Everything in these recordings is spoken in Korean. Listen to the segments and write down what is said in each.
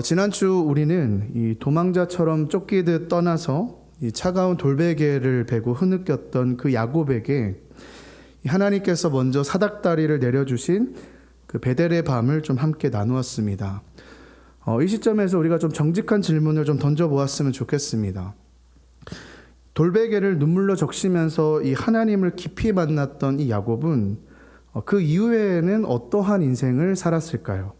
지난주 우리는 이 도망자처럼 쫓기듯 떠나서 이 차가운 돌베개를 베고 흐느꼈던 그 야곱에게 하나님께서 먼저 사닥다리를 내려주신 그 베델의 밤을 좀 함께 나누었습니다. 이 시점에서 우리가 좀 정직한 질문을 좀 던져보았으면 좋겠습니다. 돌베개를 눈물로 적시면서 이 하나님을 깊이 만났던 이 야곱은 그 이후에는 어떠한 인생을 살았을까요?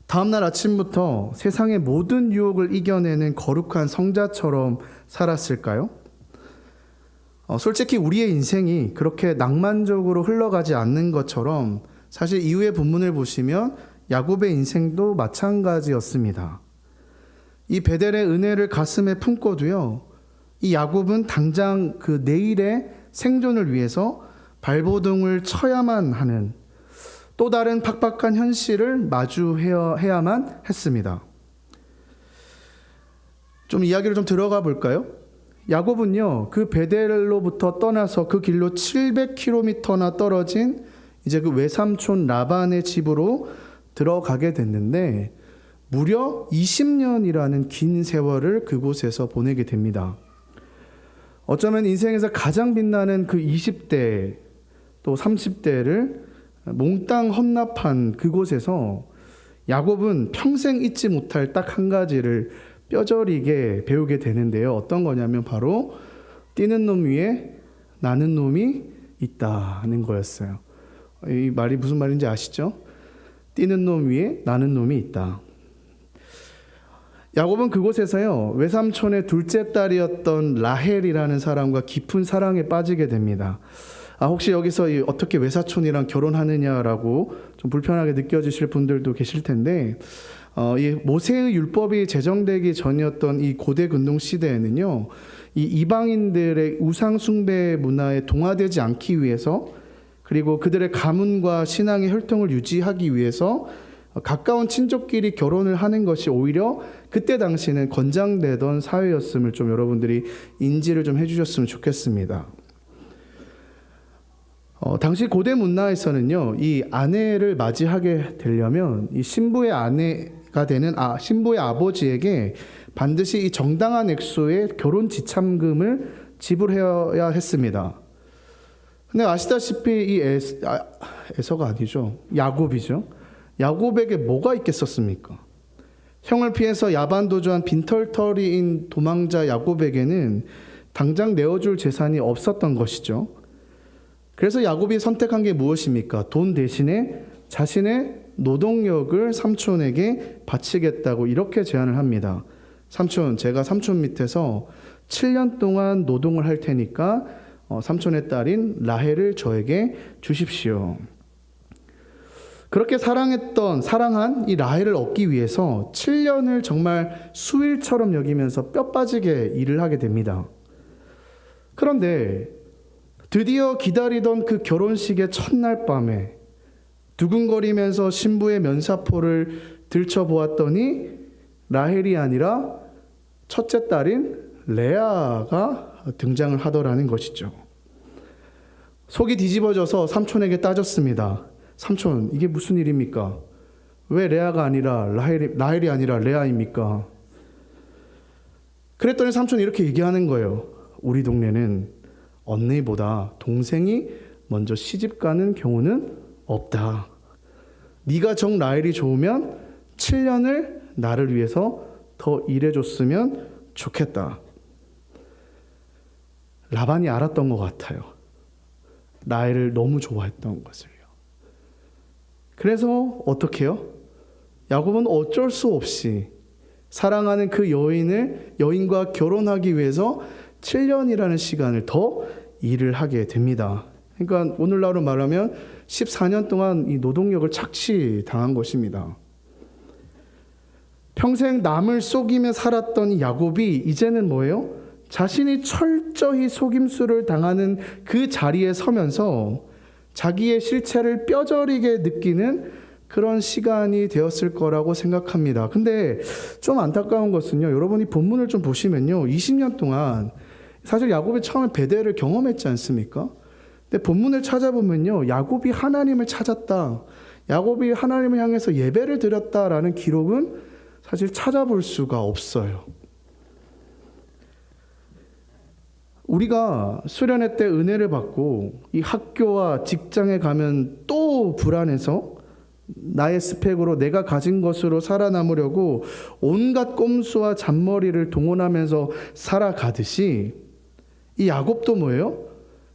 다음날 아침부터 세상의 모든 유혹을 이겨내는 거룩한 성자처럼 살았을까요? 솔직히 우리의 인생이 그렇게 낭만적으로 흘러가지 않는 것처럼 사실 이후의 본문을 보시면 야곱의 인생도 마찬가지였습니다. 이 베델의 은혜를 가슴에 품고도요, 이 야곱은 당장 그 내일의 생존을 위해서 발버둥을 쳐야만 하는 또 다른 팍팍한 현실을 마주해야만 했습니다. 좀 이야기를 좀 들어가 볼까요? 야곱은요, 그 베델로부터 떠나서 그 길로 700km나 떨어진 이제 그 외삼촌 라반의 집으로 들어가게 됐는데 무려 20년이라는 긴 세월을 그곳에서 보내게 됩니다. 어쩌면 인생에서 가장 빛나는 그 20대 또 30대를 몽땅 헌납한 그곳에서 야곱은 평생 잊지 못할 딱 한 가지를 뼈저리게 배우게 되는데요. 어떤 거냐면 바로 뛰는 놈 위에 나는 놈이 있다는 거였어요. 이 말이 무슨 말인지 아시죠? 뛰는 놈 위에 나는 놈이 있다. 야곱은 그곳에서요, 외삼촌의 둘째 딸이었던 라헬이라는 사람과 깊은 사랑에 빠지게 됩니다. 혹시 여기서 어떻게 외사촌이랑 결혼하느냐라고 좀 불편하게 느껴지실 분들도 계실 텐데, 이 모세의 율법이 제정되기 전이었던 이 고대 근동 시대에는요, 이 이방인들의 우상 숭배 문화에 동화되지 않기 위해서, 그리고 그들의 가문과 신앙의 혈통을 유지하기 위해서 가까운 친족끼리 결혼을 하는 것이 오히려 그때 당시는 권장되던 사회였음을 좀 여러분들이 인지를 좀 해주셨으면 좋겠습니다. 당시 고대 문화에서는요, 이 아내를 맞이하게 되려면 이 신부의 아내가 되는 신부의 아버지에게 반드시 이 정당한 액수의 결혼 지참금을 지불해야 했습니다. 근데 아시다시피 이 에서가 아니죠, 야곱이죠. 야곱에게 뭐가 있겠었습니까? 형을 피해서 야반도주한 빈털터리인 도망자 야곱에게는 당장 내어줄 재산이 없었던 것이죠. 그래서 야곱이 선택한 게 무엇입니까? 돈 대신에 자신의 노동력을 삼촌에게 바치겠다고 이렇게 제안을 합니다. 삼촌, 제가 삼촌 밑에서 7년 동안 노동을 할 테니까 삼촌의 딸인 라헬을 저에게 주십시오. 그렇게 사랑한 이 라헬을 얻기 위해서 7년을 정말 수일처럼 여기면서 뼈 빠지게 일을 하게 됩니다. 그런데 드디어 기다리던 그 결혼식의 첫날 밤에 두근거리면서 신부의 면사포를 들춰보았더니 라헬이 아니라 첫째 딸인 레아가 등장을 하더라는 것이죠. 속이 뒤집어져서 삼촌에게 따졌습니다. 삼촌, 이게 무슨 일입니까? 왜 레아가 아니라 라헬이 아니라 레아입니까? 그랬더니 삼촌이 이렇게 얘기하는 거예요. 우리 동네는 언니보다 동생이 먼저 시집 가는 경우는 없다. 네가 정 라헬이 좋으면 7년을 나를 위해서 더 일해줬으면 좋겠다. 라반이 알았던 것 같아요. 라헬을 너무 좋아했던 것을요. 그래서 어떻게 해요? 야곱은 어쩔 수 없이 사랑하는 그 여인과 결혼하기 위해서 7년이라는 시간을 더 일을 하게 됩니다. 그러니까 오늘날로 말하면 14년 동안 이 노동력을 착취당한 것입니다. 평생 남을 속이며 살았던 이 야곱이 이제는 뭐예요? 자신이 철저히 속임수를 당하는 그 자리에 서면서 자기의 실체를 뼈저리게 느끼는 그런 시간이 되었을 거라고 생각합니다. 근데 좀 안타까운 것은요, 여러분이 본문을 좀 보시면요, 20년 동안 사실 야곱이 처음에 베델을 경험했지 않습니까? 근데 본문을 찾아보면요, 야곱이 하나님을 찾았다, 야곱이 하나님을 향해서 예배를 드렸다라는 기록은 사실 찾아볼 수가 없어요. 우리가 수련회 때 은혜를 받고 이 학교와 직장에 가면 또 불안해서 나의 스펙으로 내가 가진 것으로 살아남으려고 온갖 꼼수와 잔머리를 동원하면서 살아가듯이 이 야곱도 뭐예요?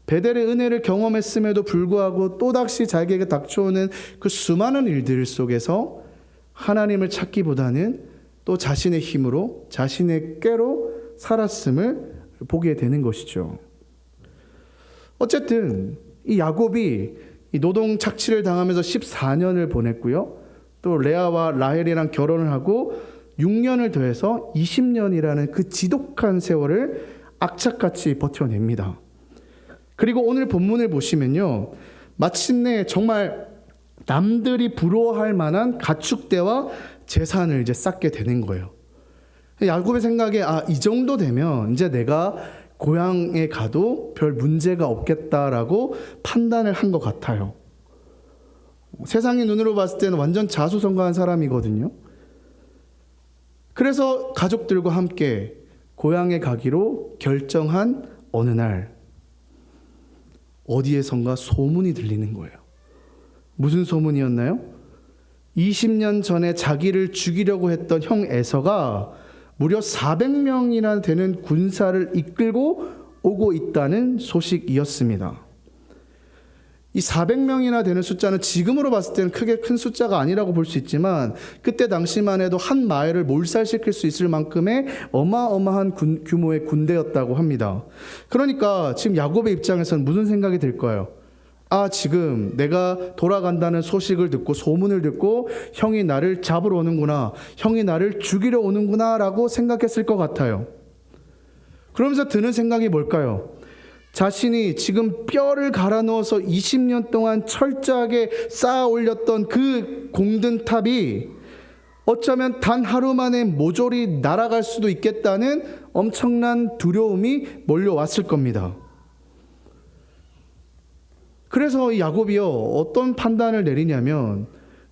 베델의 은혜를 경험했음에도 불구하고 또다시 자기에게 닥쳐오는 그 수많은 일들 속에서 하나님을 찾기보다는 또 자신의 힘으로 자신의 꾀로 살았음을 보게 되는 것이죠. 어쨌든 이 야곱이 이 노동 착취를 당하면서 14년을 보냈고요. 또 레아와 라헬이랑 결혼을 하고 6년을 더해서 20년이라는 그 지독한 세월을 악착같이 버텨냅니다. 그리고 오늘 본문을 보시면요, 마침내 정말 남들이 부러워할 만한 가축대와 재산을 이제 쌓게 되는 거예요. 야곱의 생각에 이 정도 되면 이제 내가 고향에 가도 별 문제가 없겠다라고 판단을 한 것 같아요. 세상의 눈으로 봤을 때는 완전 자수성가한 사람이거든요. 그래서 가족들과 함께 고향에 가기로 결정한 어느 날 어디에선가 소문이 들리는 거예요. 무슨 소문이었나요? 20년 전에 자기를 죽이려고 했던 형 에서가 무려 400명이나 되는 군사를 이끌고 오고 있다는 소식이었습니다. 이 400명이나 되는 숫자는 지금으로 봤을 때는 크게 큰 숫자가 아니라고 볼 수 있지만 그때 당시만 해도 한 마을을 몰살시킬 수 있을 만큼의 어마어마한 규모의 군대였다고 합니다. 그러니까 지금 야곱의 입장에서는 무슨 생각이 들까요? 지금 내가 돌아간다는 소식을 듣고 소문을 듣고 형이 나를 잡으러 오는구나, 형이 나를 죽이러 오는구나 라고 생각했을 것 같아요. 그러면서 드는 생각이 뭘까요? 자신이 지금 뼈를 갈아 넣어서 20년 동안 철저하게 쌓아 올렸던 그 공든 탑이 어쩌면 단 하루 만에 모조리 날아갈 수도 있겠다는 엄청난 두려움이 몰려왔을 겁니다. 그래서 이 야곱이요, 어떤 판단을 내리냐면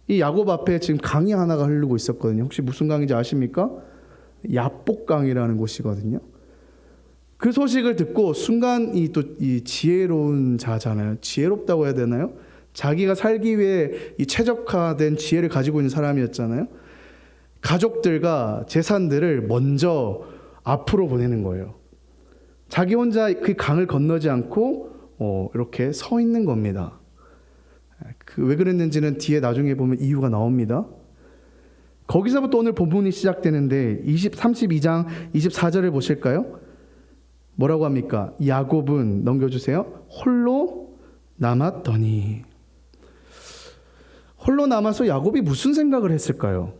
이 야곱 앞에 지금 강이 하나가 흐르고 있었거든요. 혹시 무슨 강인지 아십니까? 야복강이라는 곳이거든요. 그 소식을 듣고 순간 이 지혜로운 자잖아요. 지혜롭다고 해야 되나요? 자기가 살기 위해 이 최적화된 지혜를 가지고 있는 사람이었잖아요. 가족들과 재산들을 먼저 앞으로 보내는 거예요. 자기 혼자 그 강을 건너지 않고 이렇게 서 있는 겁니다. 왜 그랬는지는 뒤에 나중에 보면 이유가 나옵니다. 거기서부터 오늘 본문이 시작되는데 32장 24절을 보실까요? 뭐라고 합니까? 야곱은, 넘겨주세요, 홀로 남았더니. 홀로 남아서 야곱이 무슨 생각을 했을까요?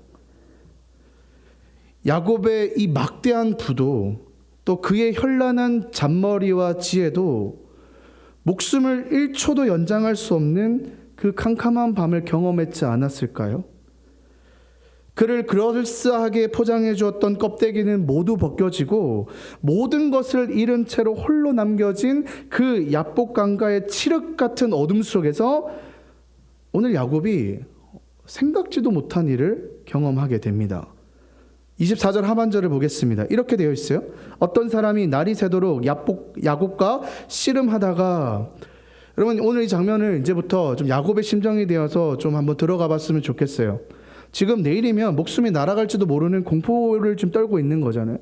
야곱의 이 막대한 부도 또 그의 현란한 잔머리와 지혜도 목숨을 1초도 연장할 수 없는 그 캄캄한 밤을 경험했지 않았을까요? 그를 그럴싸하게 포장해 주었던 껍데기는 모두 벗겨지고 모든 것을 잃은 채로 홀로 남겨진 그 야복강가의 칠흑 같은 어둠 속에서 오늘 야곱이 생각지도 못한 일을 경험하게 됩니다. 24절 하반절을 보겠습니다. 이렇게 되어 있어요. 어떤 사람이 날이 새도록 야곱과 씨름하다가, 여러분 오늘 이 장면을 이제부터 좀 야곱의 심정이 되어서 좀 한번 들어가 봤으면 좋겠어요. 지금 내일이면 목숨이 날아갈지도 모르는 공포를 좀 떨고 있는 거잖아요.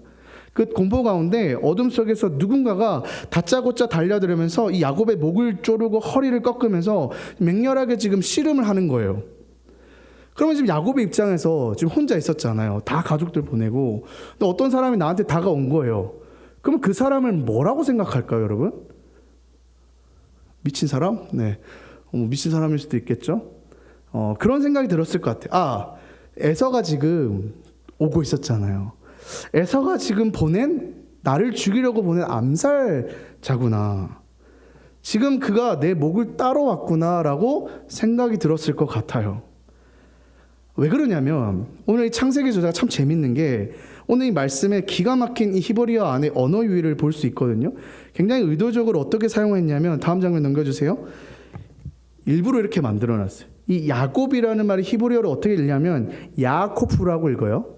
그 공포 가운데 어둠 속에서 누군가가 다짜고짜 달려들면서 이 야곱의 목을 조르고 허리를 꺾으면서 맹렬하게 지금 씨름을 하는 거예요. 그러면 지금 야곱의 입장에서 지금 혼자 있었잖아요. 다 가족들 보내고. 근데 어떤 사람이 나한테 다가온 거예요. 그럼 그 사람을 뭐라고 생각할까요, 여러분? 미친 사람? 네. 미친 사람일 수도 있겠죠. 그런 생각이 들었을 것 같아요. 에서가 지금 오고 있었잖아요. 에서가 지금 나를 죽이려고 보낸 암살자구나. 지금 그가 내 목을 따러 왔구나라고 생각이 들었을 것 같아요. 왜 그러냐면 오늘 이 창세기 저자가 참 재밌는 게 오늘 이 말씀에 기가 막힌 이 히브리어 안에 언어 유희를 볼 수 있거든요. 굉장히 의도적으로 어떻게 사용했냐면 다음 장면 넘겨주세요. 일부러 이렇게 만들어놨어요. 이 야곱이라는 말이 히브리어로 어떻게 읽냐면 야코프라고 읽어요.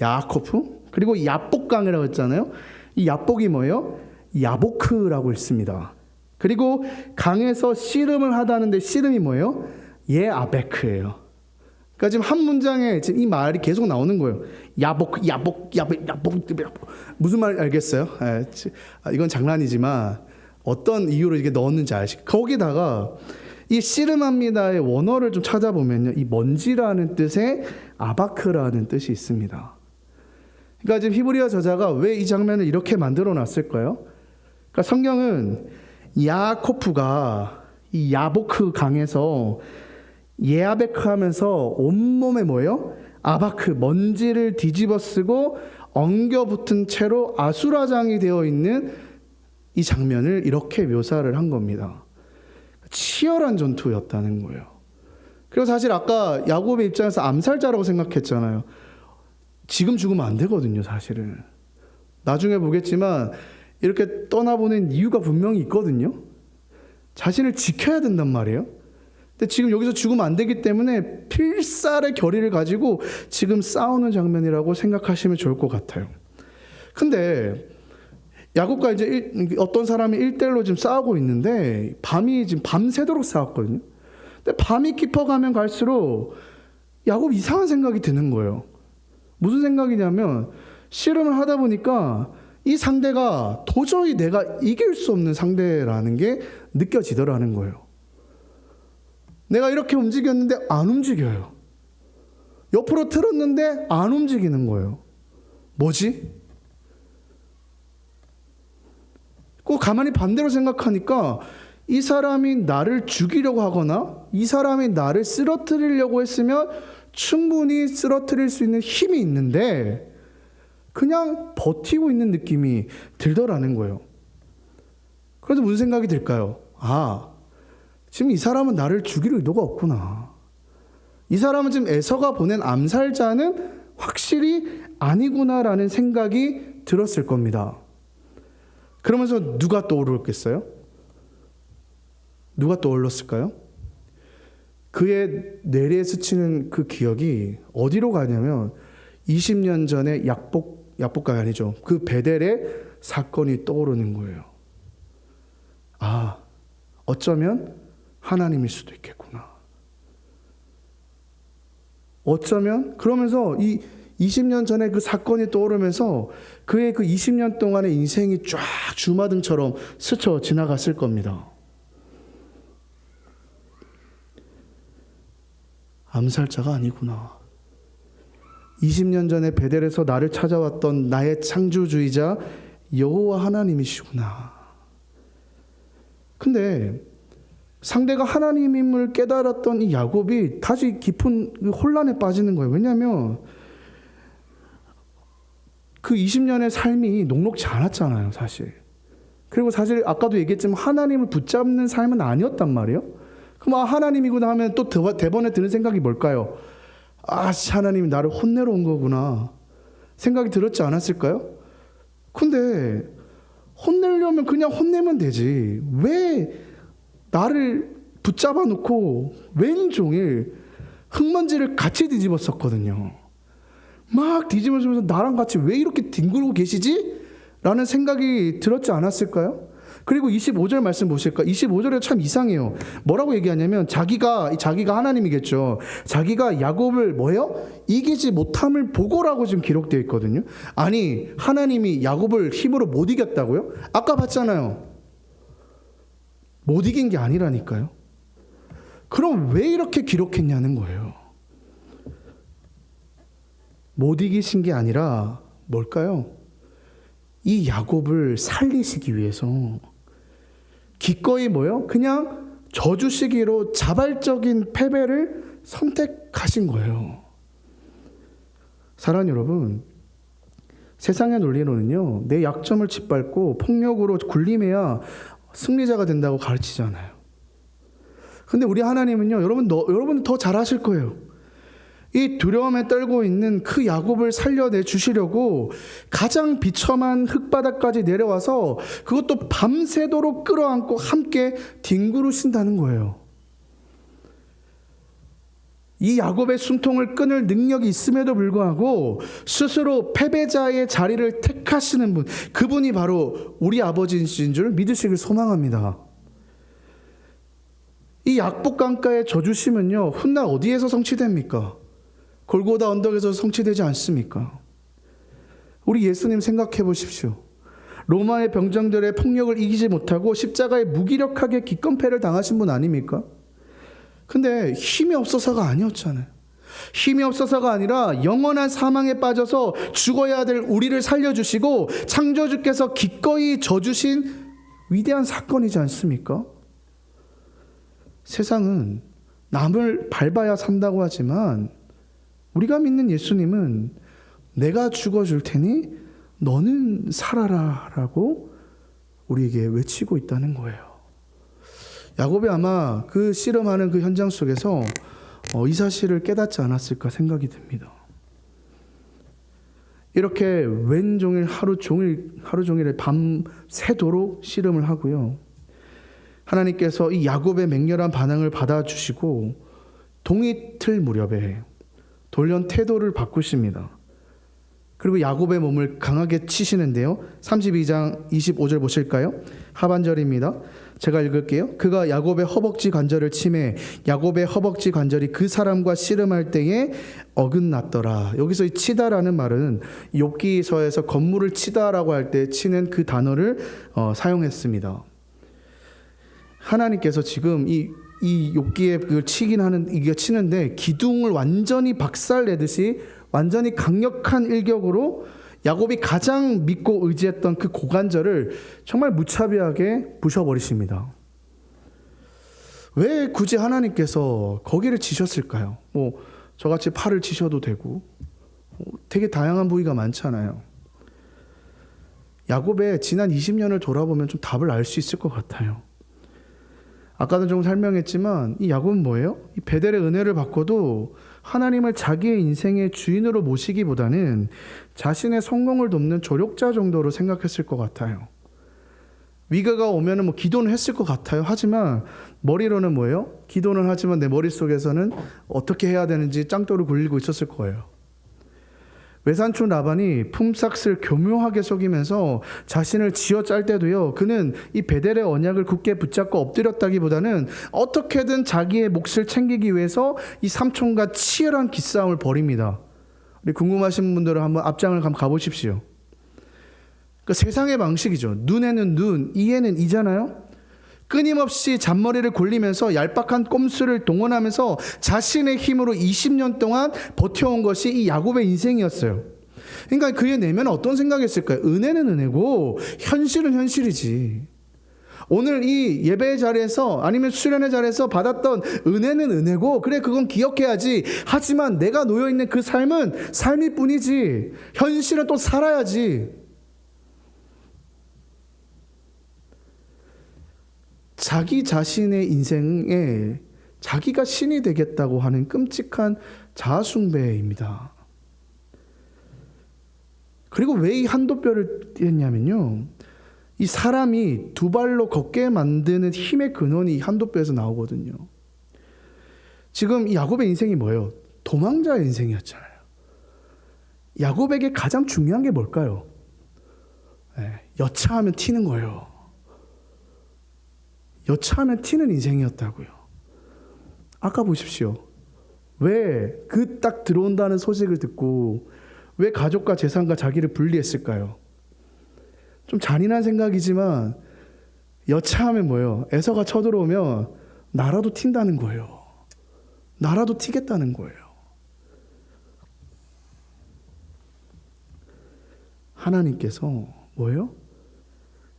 야코프, 그리고 야복강이라고 했잖아요. 이 야복이 뭐예요? 야보크라고 있습니다. 그리고 강에서 씨름을 하다는데 씨름이 뭐예요? 예아베크예요. 그러니까 지금 한 문장에 지금 이 말이 계속 나오는 거예요. 야복, 야복, 야복, 야복, 야복. 무슨 말 알겠어요? 이건 장난이지만 어떤 이유로 이게 넣었는지 아시죠? 거기다가 이 씨름합니다의 원어를 좀 찾아보면요, 이 먼지라는 뜻의 아바크라는 뜻이 있습니다. 그러니까 지금 히브리어 저자가 왜 이 장면을 이렇게 만들어 놨을까요? 그러니까 성경은 야코프가 이 야보크 강에서 예아베크 하면서 온몸에 뭐예요? 아바크, 먼지를 뒤집어 쓰고 엉겨 붙은 채로 아수라장이 되어 있는 이 장면을 이렇게 묘사를 한 겁니다. 치열한 전투였다는 거예요. 그리고 사실 아까 야곱의 입장에서 암살자라고 생각했잖아요. 지금 죽으면 안 되거든요, 사실은. 나중에 보겠지만 이렇게 떠나보낸 이유가 분명히 있거든요. 자신을 지켜야 된단 말이에요. 근데 지금 여기서 죽으면 안 되기 때문에 필살의 결의를 가지고 지금 싸우는 장면이라고 생각하시면 좋을 것 같아요. 근데 야곱과 이제 어떤 사람이 1대1로 지금 싸우고 있는데 밤이 지금 밤새도록 싸웠거든요. 근데 밤이 깊어가면 갈수록 야곱 이상한 생각이 드는 거예요. 무슨 생각이냐면 씨름을 하다 보니까 이 상대가 도저히 내가 이길 수 없는 상대라는 게 느껴지더라는 거예요. 내가 이렇게 움직였는데 안 움직여요. 옆으로 틀었는데 안 움직이는 거예요. 뭐지? 꼭 가만히 반대로 생각하니까 이 사람이 나를 죽이려고 하거나 이 사람이 나를 쓰러뜨리려고 했으면 충분히 쓰러뜨릴 수 있는 힘이 있는데 그냥 버티고 있는 느낌이 들더라는 거예요. 그래서 무슨 생각이 들까요? 지금 이 사람은 나를 죽일 의도가 없구나. 이 사람은 지금 에서가 보낸 암살자는 확실히 아니구나라는 생각이 들었을 겁니다. 그러면서 누가 떠오르겠어요? 누가 떠올랐을까요? 그의 뇌리에 스치는 그 기억이 어디로 가냐면 20년 전에 야복강이 아니죠. 그 베델의 사건이 떠오르는 거예요. 어쩌면 하나님일 수도 있겠구나. 어쩌면 그러면서 이 20년 전에 그 사건이 떠오르면서 그의 그 20년 동안의 인생이 쫙 주마등처럼 스쳐 지나갔을 겁니다. 암살자가 아니구나. 20년 전에 베델에서 나를 찾아왔던 나의 창조주이자 여호와 하나님이시구나. 근데 상대가 하나님임을 깨달았던 이 야곱이 다시 깊은 혼란에 빠지는 거예요. 왜냐하면 그 20년의 삶이 녹록지 않았잖아요, 사실. 그리고 사실 아까도 얘기했지만 하나님을 붙잡는 삶은 아니었단 말이에요. 그럼 하나님이구나 하면 또 대번에 드는 생각이 뭘까요? 하나님이 나를 혼내러 온 거구나 생각이 들었지 않았을까요? 근데 혼내려면 그냥 혼내면 되지. 왜 나를 붙잡아 놓고 왼종일 흙먼지를 같이 뒤집었었거든요. 막 뒤집어주면서 나랑 같이 왜 이렇게 뒹굴고 계시지? 라는 생각이 들었지 않았을까요? 그리고 25절 말씀 보실까? 25절에 참 이상해요. 뭐라고 얘기하냐면 자기가 하나님이겠죠. 자기가 야곱을 뭐예요? 이기지 못함을 보고라고 지금 기록되어 있거든요. 아니 하나님이 야곱을 힘으로 못 이겼다고요? 아까 봤잖아요. 못 이긴 게 아니라니까요. 그럼 왜 이렇게 기록했냐는 거예요. 못 이기신 게 아니라 뭘까요? 이 야곱을 살리시기 위해서 기꺼이 뭐요? 그냥 저주시기로 자발적인 패배를 선택하신 거예요. 사랑하는 여러분, 세상의 논리로는요, 내 약점을 짓밟고 폭력으로 군림해야 승리자가 된다고 가르치잖아요. 근데 우리 하나님은요, 여러분 더 잘하실 거예요. 이 두려움에 떨고 있는 그 야곱을 살려내 주시려고 가장 비참한 흙바닥까지 내려와서 그것도 밤새도록 끌어안고 함께 뒹구르신다는 거예요. 이 야곱의 숨통을 끊을 능력이 있음에도 불구하고 스스로 패배자의 자리를 택하시는 분, 그분이 바로 우리 아버지이신 줄 믿으시길 소망합니다. 이 약복 강가의 저주심은요, 훗날 어디에서 성취됩니까? 골고다 언덕에서 성취되지 않습니까? 우리 예수님 생각해 보십시오. 로마의 병정들의 폭력을 이기지 못하고 십자가에 무기력하게 기권패를 당하신 분 아닙니까? 근데 힘이 없어서가 아니었잖아요. 힘이 없어서가 아니라 영원한 사망에 빠져서 죽어야 될 우리를 살려주시고 창조주께서 기꺼이 져주신 위대한 사건이지 않습니까? 세상은 남을 밟아야 산다고 하지만 우리가 믿는 예수님은 내가 죽어줄 테니 너는 살아라 라고 우리에게 외치고 있다는 거예요. 야곱이 아마 그 씨름하는 그 현장 속에서 이 사실을 깨닫지 않았을까 생각이 듭니다. 이렇게 왼종일 하루 종일 밤새도록 씨름을 하고요. 하나님께서 이 야곱의 맹렬한 반항을 받아주시고 동이틀 무렵에 돌연 태도를 바꾸십니다. 그리고 야곱의 몸을 강하게 치시는데요. 32장 25절 보실까요? 하반절입니다. 제가 읽을게요. 그가 야곱의 허벅지 관절을 치매 야곱의 허벅지 관절이 그 사람과 씨름할 때에 어긋났더라. 여기서 이 치다라는 말은 욥기서에서 건물을 치다라고 할 때 치는 그 단어를 사용했습니다. 하나님께서 지금 이 욥기에 그 치긴 하는 이게 치는데 기둥을 완전히 박살내듯이 완전히 강력한 일격으로 야곱이 가장 믿고 의지했던 그 고관절을 정말 무차별하게 부셔버리십니다. 왜 굳이 하나님께서 거기를 치셨을까요? 저같이 팔을 치셔도 되고 되게 다양한 부위가 많잖아요. 야곱의 지난 20년을 돌아보면 좀 답을 알 수 있을 것 같아요. 아까도 좀 설명했지만 이 야곱은 뭐예요? 이 베델의 은혜를 받고도 하나님을 자기의 인생의 주인으로 모시기보다는 자신의 성공을 돕는 조력자 정도로 생각했을 것 같아요. 위기가 오면은 기도는 했을 것 같아요. 하지만 머리로는 뭐예요? 기도는 하지만 내 머릿속에서는 어떻게 해야 되는지 짱돌을 굴리고 있었을 거예요. 외삼촌 라반이 품삯을 교묘하게 속이면서 자신을 쥐어짤 때도요, 그는 이 베델의 언약을 굳게 붙잡고 엎드렸다기보다는 어떻게든 자기의 몫을 챙기기 위해서 이 삼촌과 치열한 기싸움을 벌입니다. 우리 궁금하신 분들은 한번 앞장을 가보십시오. 그 세상의 방식이죠. 눈에는 눈, 이에는 이잖아요. 끊임없이 잔머리를 굴리면서 얄팍한 꼼수를 동원하면서 자신의 힘으로 20년 동안 버텨온 것이 이 야곱의 인생이었어요. 그러니까 그의 내면은 어떤 생각이었을까요? 은혜는 은혜고 현실은 현실이지. 오늘 이 예배의 자리에서 아니면 수련의 자리에서 받았던 은혜는 은혜고 그래 그건 기억해야지. 하지만 내가 놓여있는 그 삶은 삶일 뿐이지. 현실은 또 살아야지. 자기 자신의 인생에 자기가 신이 되겠다고 하는 끔찍한 자아숭배입니다. 그리고 왜 이 한도뼈를 뗐냐면요, 이 사람이 두 발로 걷게 만드는 힘의 근원이 한도뼈에서 나오거든요. 지금 이 야곱의 인생이 뭐예요? 도망자의 인생이었잖아요. 야곱에게 가장 중요한 게 뭘까요? 여차하면 튀는 거예요. 여차하면 튀는 인생이었다고요. 아까 보십시오. 왜 그 딱 들어온다는 소식을 듣고 왜 가족과 재산과 자기를 분리했을까요? 좀 잔인한 생각이지만 여차하면 뭐예요? 에서가 쳐들어오면 나라도 튄다는 거예요. 나라도 튀겠다는 거예요. 하나님께서 뭐예요?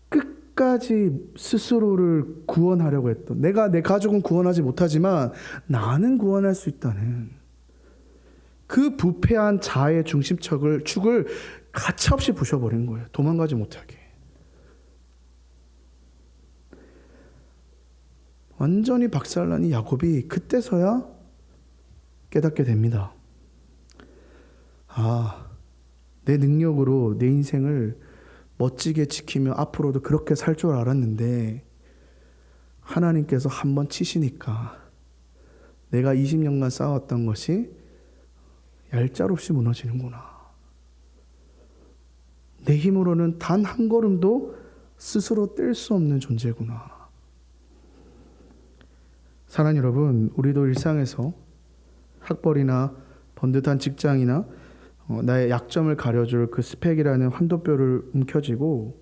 끝까지 스스로를 구원하려고 했던, 내가 내 가족은 구원하지 못하지만 나는 구원할 수 있다는 그 부패한 자아의 축을 가차없이 부셔버린 거예요. 도망가지 못하게. 완전히 박살난 이 야곱이 그때서야 깨닫게 됩니다. 내 능력으로 내 인생을 멋지게 지키며 앞으로도 그렇게 살 줄 알았는데 하나님께서 한번 치시니까 내가 20년간 쌓아왔던 것이 얄짤없이 무너지는구나. 내 힘으로는 단 한 걸음도 스스로 뗄 수 없는 존재구나. 사랑하는 여러분, 우리도 일상에서 학벌이나 번듯한 직장이나 나의 약점을 가려줄 그 스펙이라는 환도뼈를 움켜쥐고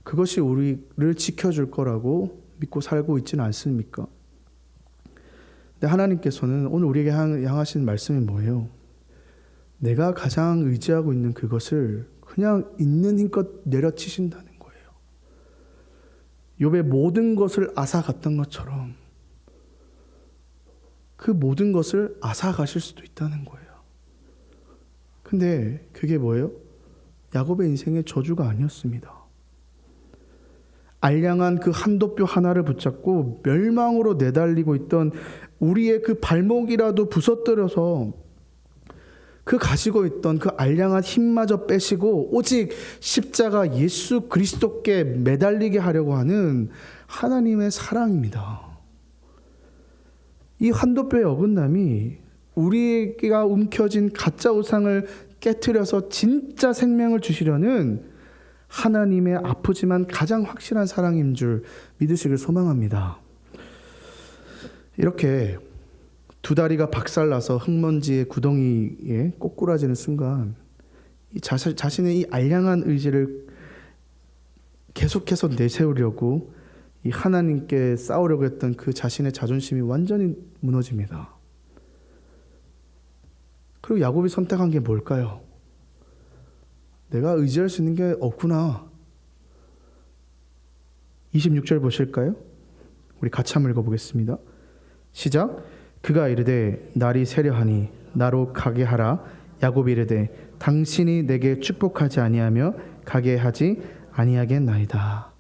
그것이 우리를 지켜줄 거라고 믿고 살고 있지는 않습니까? 근데 하나님께서는 오늘 우리에게 향하신 말씀이 뭐예요? 내가 가장 의지하고 있는 그것을 그냥 있는 힘껏 내려치신다는 거예요. 욥의 모든 것을 앗아갔던 것처럼 그 모든 것을 앗아가실 수도 있다는 거예요. 근데 그게 뭐예요? 야곱의 인생의 저주가 아니었습니다. 알량한 그 한도뼈 하나를 붙잡고 멸망으로 내달리고 있던 우리의 그 발목이라도 부서뜨려서 그 가지고 있던 그 알량한 힘마저 빼시고 오직 십자가 예수 그리스도께 매달리게 하려고 하는 하나님의 사랑입니다. 이 한도뼈의 어긋남이 우리가 움켜쥔 가짜 우상을 깨트려서 진짜 생명을 주시려는 하나님의 아프지만 가장 확실한 사랑인 줄 믿으시길 소망합니다. 이렇게 두 다리가 박살나서 흙먼지의 구덩이에 꼬꾸라지는 순간 이 자신의 이 알량한 의지를 계속해서 내세우려고 이 하나님께 싸우려고 했던 그 자신의 자존심이 완전히 무너집니다. 그리고 야곱이 선택한 게 뭘까요? 내가 의지할 수 있는 게 없구나. 26절 보실까요? 우리 같이 한번 읽어보겠습니다. 시작. 그가 이르되 날이 새려하니 나로 가게 하라. 야곱이 이르되 당신이 내게 축복하지 아니하며 가게 하지 아니하겠나이다.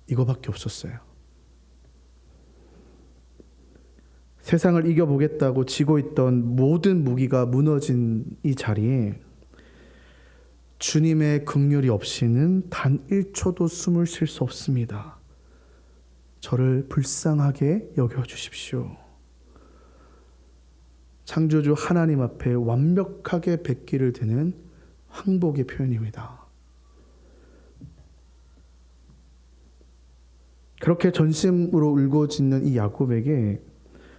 이거밖에 없었어요. 세상을 이겨보겠다고 지고 있던 모든 무기가 무너진 이 자리에 주님의 긍휼이 없이는 단 1초도 숨을 쉴 수 없습니다. 저를 불쌍하게 여겨주십시오. 창조주 하나님 앞에 완벽하게 뱉기를 드는 황복의 표현입니다. 그렇게 전심으로 울고짖는 이 야곱에게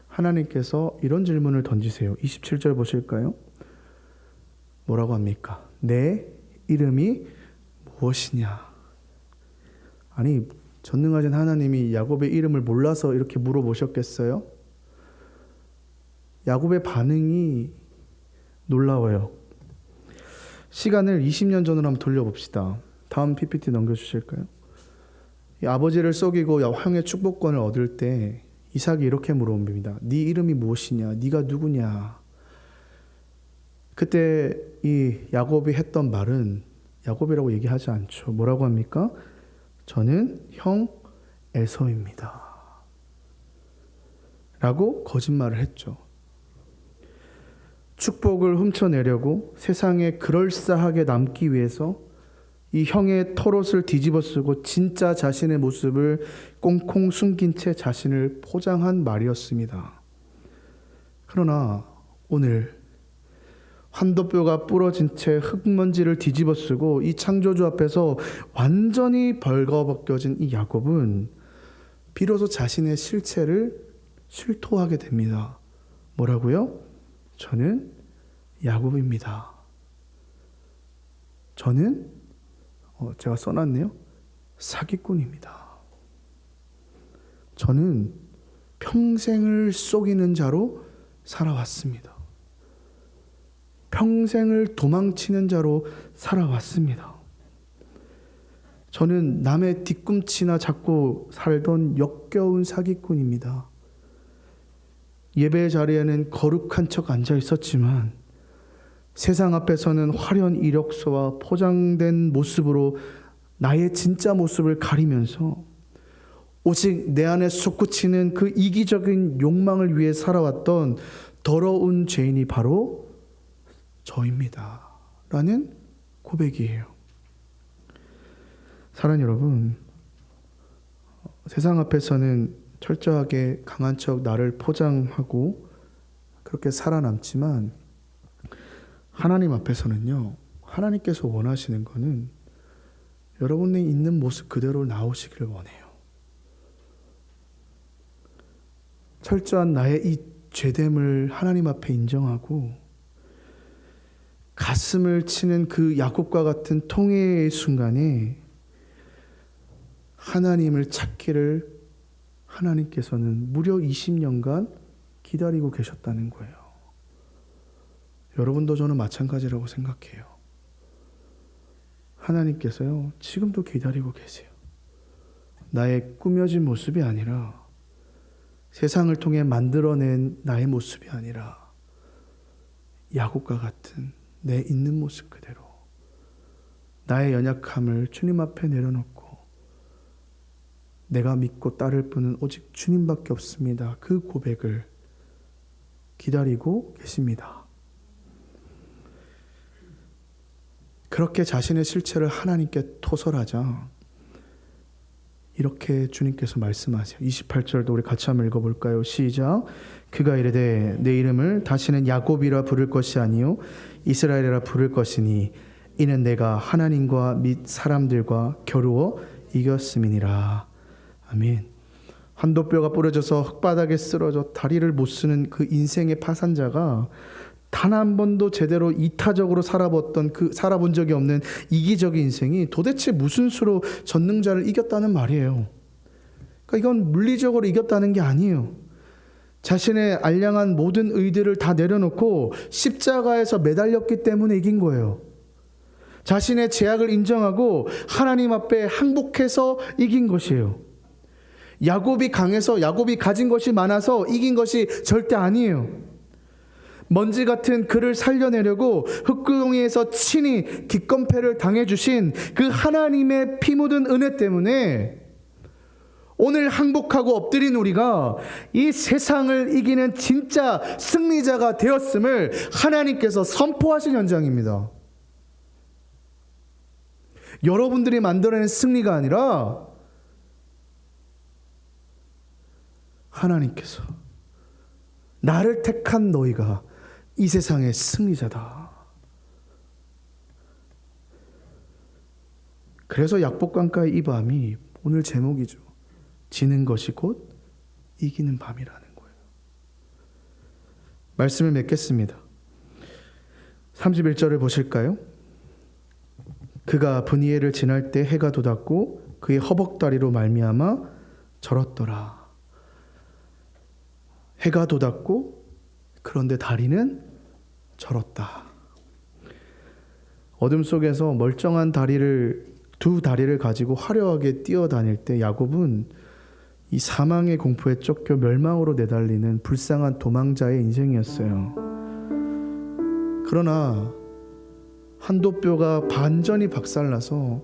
하나님께서 이런 질문을 던지세요. 27절 보실까요? 뭐라고 합니까? 내 이름이 무엇이냐? 아니, 전능하신 하나님이 야곱의 이름을 몰라서 이렇게 물어보셨겠어요? 야곱의 반응이 놀라워요. 시간을 20년 전으로 한번 돌려봅시다. 다음 PPT 넘겨주실까요? 아버지를 속이고 형의 축복권을 얻을 때 이삭이 이렇게 물어봅니다. 네 이름이 무엇이냐? 네가 누구냐? 그때 이 야곱이 했던 말은 야곱이라고 얘기하지 않죠. 뭐라고 합니까? 저는 형 에서입니다. 라고 거짓말을 했죠. 축복을 훔쳐내려고 세상에 그럴싸하게 남기 위해서 이 형의 털옷을 뒤집어 쓰고 진짜 자신의 모습을 꽁꽁 숨긴 채 자신을 포장한 말이었습니다. 그러나 오늘 환도뼈가 부러진 채 흙먼지를 뒤집어 쓰고 이 창조주 앞에서 완전히 벌거벗겨진 이 야곱은 비로소 자신의 실체를 실토하게 됩니다. 뭐라고요? 저는 야곱입니다. 저는 제가 써놨네요. 사기꾼입니다. 저는 평생을 속이는 자로 살아왔습니다. 평생을 도망치는 자로 살아왔습니다. 저는 남의 뒤꿈치나 잡고 살던 역겨운 사기꾼입니다. 예배 자리에는 거룩한 척 앉아 있었지만 세상 앞에서는 화려한 이력서와 포장된 모습으로 나의 진짜 모습을 가리면서 오직 내 안에 솟구치는 그 이기적인 욕망을 위해 살아왔던 더러운 죄인이 바로 저입니다. 라는 고백이에요. 사랑하는 여러분, 세상 앞에서는 철저하게 강한 척 나를 포장하고 그렇게 살아남지만 하나님 앞에서는요, 하나님께서 원하시는 거는 여러분이 있는 모습 그대로 나오시기를 원해요. 철저한 나의 이 죄됨을 하나님 앞에 인정하고 가슴을 치는 그 야곱과 같은 통회의 순간에 하나님을 찾기를 하나님께서는 무려 20년간 기다리고 계셨다는 거예요. 여러분도 저는 마찬가지라고 생각해요. 하나님께서요, 지금도 기다리고 계세요. 나의 꾸며진 모습이 아니라, 세상을 통해 만들어낸 나의 모습이 아니라 야곱과 같은 내 있는 모습 그대로 나의 연약함을 주님 앞에 내려놓고 내가 믿고 따를 분은 오직 주님밖에 없습니다. 그 고백을 기다리고 계십니다. 그렇게 자신의 실체를 하나님께 토설하자 이렇게 주님께서 말씀하세요. 28절도 우리 같이 한번 읽어볼까요? 시작. 그가 이르되 내 이름을 다시는 야곱이라 부를 것이 아니요 이스라엘이라 부를 것이니 이는 내가 하나님과 및 사람들과 겨루어 이겼음이니라. 아멘. 한도뼈가 부러져서 흙바닥에 쓰러져 다리를 못 쓰는 그 인생의 파산자가 단 한 번도 제대로 이타적으로 살아본 적이 없는 이기적인 인생이 도대체 무슨 수로 전능자를 이겼다는 말이에요. 그러니까 이건 물리적으로 이겼다는 게 아니에요. 자신의 알량한 모든 의들을 다 내려놓고 십자가에서 매달렸기 때문에 이긴 거예요. 자신의 죄악을 인정하고 하나님 앞에 항복해서 이긴 것이에요. 야곱이 강해서, 야곱이 가진 것이 많아서 이긴 것이 절대 아니에요. 먼지 같은 그를 살려내려고 흙구덩이에서 친히 기권패를 당해주신 그 하나님의 피 묻은 은혜 때문에 오늘 항복하고 엎드린 우리가 이 세상을 이기는 진짜 승리자가 되었음을 하나님께서 선포하신 현장입니다. 여러분들이 만들어낸 승리가 아니라 하나님께서 나를 택한 너희가 이 세상의 승리자다. 그래서 약복강가의 이 밤이 오늘 제목이죠. 지는 것이 곧 이기는 밤이라는 거예요. 말씀을 맺겠습니다. 31절을 보실까요? 그가 브니엘을 지날 때 해가 돋았고 그의 허벅다리로 말미암아 절었더라. 해가 돋았고 그런데 다리는 절었다. 어둠 속에서 멀쩡한 두 다리를 가지고 화려하게 뛰어다닐 때 야곱은 이 사망의 공포에 쫓겨 멸망으로 내달리는 불쌍한 도망자의 인생이었어요. 그러나 한도뼈가 반전이 박살나서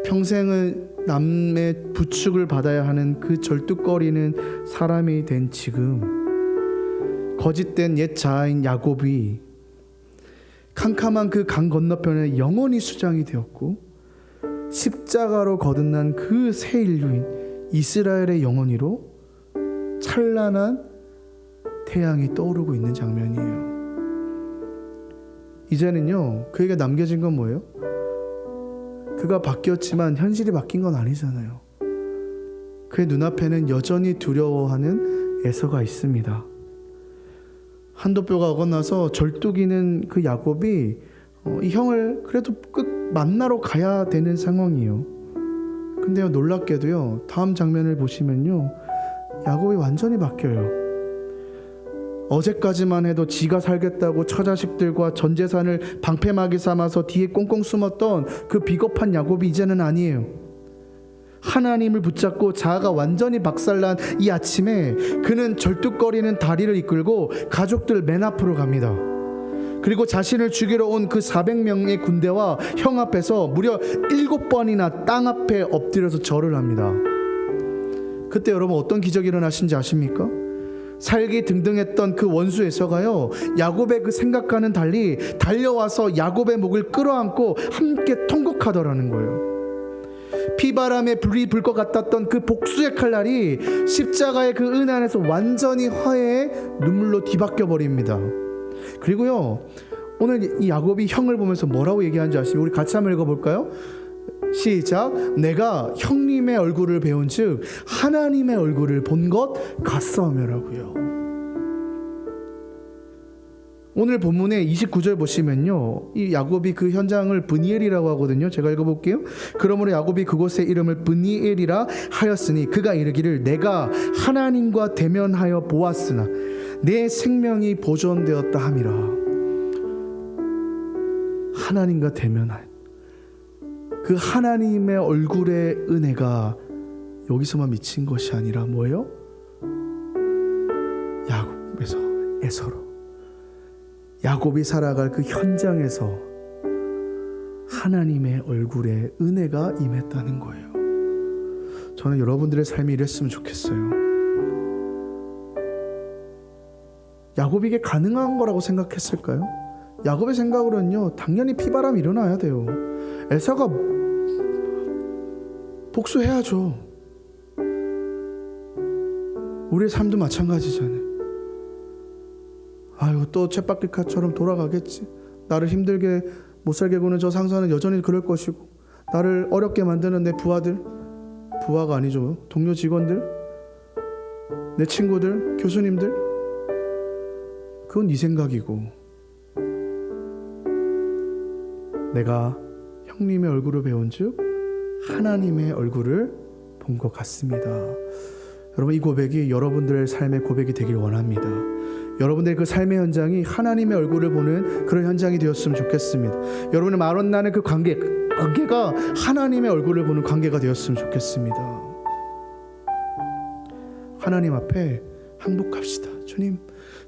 평생을 남의 부축을 받아야 하는 그 절뚝거리는 사람이 된 지금 거짓된 옛 자아인 야곱이 캄캄한 그 강 건너편에 영원히 수장이 되었고 십자가로 거듭난 그 새 인류인 이스라엘의 영혼으로 찬란한 태양이 떠오르고 있는 장면이에요. 이제는요, 그에게 남겨진 건 뭐예요? 그가 바뀌었지만 현실이 바뀐 건 아니잖아요. 그의 눈앞에는 여전히 두려워하는 에서가 있습니다. 한도뼈가 어긋나서 절뚝이는 그 야곱이 이 형을 그래도 끝 만나러 가야 되는 상황이에요. 근데요, 놀랍게도요, 다음 장면을 보시면요, 야곱이 완전히 바뀌어요. 어제까지만 해도 지가 살겠다고 처자식들과 전 재산을 방패막이 삼아서 뒤에 꽁꽁 숨었던 그 비겁한 야곱이 이제는 아니에요. 하나님을 붙잡고 자아가 완전히 박살난 이 아침에 그는 절뚝거리는 다리를 이끌고 가족들 맨 앞으로 갑니다. 그리고 자신을 죽이러 온 그 400명의 군대와 형 앞에서 무려 7번이나 땅 앞에 엎드려서 절을 합니다. 그때 여러분 어떤 기적이 일어나신지 아십니까? 살기 등등했던 그 원수 에서가요, 야곱의 그 생각과는 달리 달려와서 야곱의 목을 끌어안고 함께 통곡하더라는 거예요. 피바람에 불이 불 것 같았던 그 복수의 칼날이 십자가의 그 은혜 안에서 완전히 화해해 눈물로 뒤바뀌어 버립니다. 그리고요, 오늘 이 야곱이 형을 보면서 뭐라고 얘기하는지 아시죠? 우리 같이 한번 읽어볼까요? 시작. 내가 형님의 얼굴을 배운 즉 하나님의 얼굴을 본 것 같사오며라고요. 오늘 본문의 29절 보시면요, 이 야곱이 그 현장을 브니엘이라고 하거든요. 제가 읽어볼게요. 그러므로 야곱이 그곳의 이름을 브니엘이라 하였으니 그가 이르기를 내가 하나님과 대면하여 보았으나 내 생명이 보존되었다 함이라. 하나님과 대면하여, 그 하나님의 얼굴의 은혜가 여기서만 미친 것이 아니라 뭐예요? 야곱에서 에서로, 야곱이 살아갈 그 현장에서 하나님의 얼굴에 은혜가 임했다는 거예요. 저는 여러분들의 삶이 이랬으면 좋겠어요. 야곱에게 가능한 거라고 생각했을까요? 야곱의 생각으로는요, 당연히 피바람이 일어나야 돼요. 에사가 복수해야죠. 우리의 삶도 마찬가지잖아요. 아유, 또 쳇바퀴카처럼 돌아가겠지. 나를 힘들게 못살게 구는 저 상사는 여전히 그럴 것이고, 나를 어렵게 만드는 내 부하들, 부하가 아니죠, 동료 직원들, 내 친구들, 교수님들, 그건 네 생각이고, 내가 형님의 얼굴을 배운 즉 하나님의 얼굴을 본 것 같습니다. 여러분, 이 고백이 여러분들의 삶의 고백이 되길 원합니다. 여러분들의 그 삶의 현장이 하나님의 얼굴을 보는 그런 현장이 되었으면 좋겠습니다. 여러분의 만나는 그 관계가 하나님의 얼굴을 보는 관계가 되었으면 좋겠습니다. 하나님 앞에 항복합시다. 주님,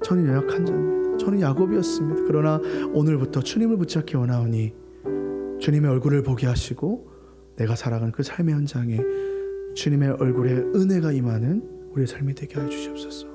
저는 연약한 자입니다. 저는 야곱이었습니다. 그러나 오늘부터 주님을 붙잡기 원하오니 주님의 얼굴을 보게 하시고 내가 살아가는 그 삶의 현장에 주님의 얼굴에 은혜가 임하는 우리의 삶이 되게 하여 주시옵소서.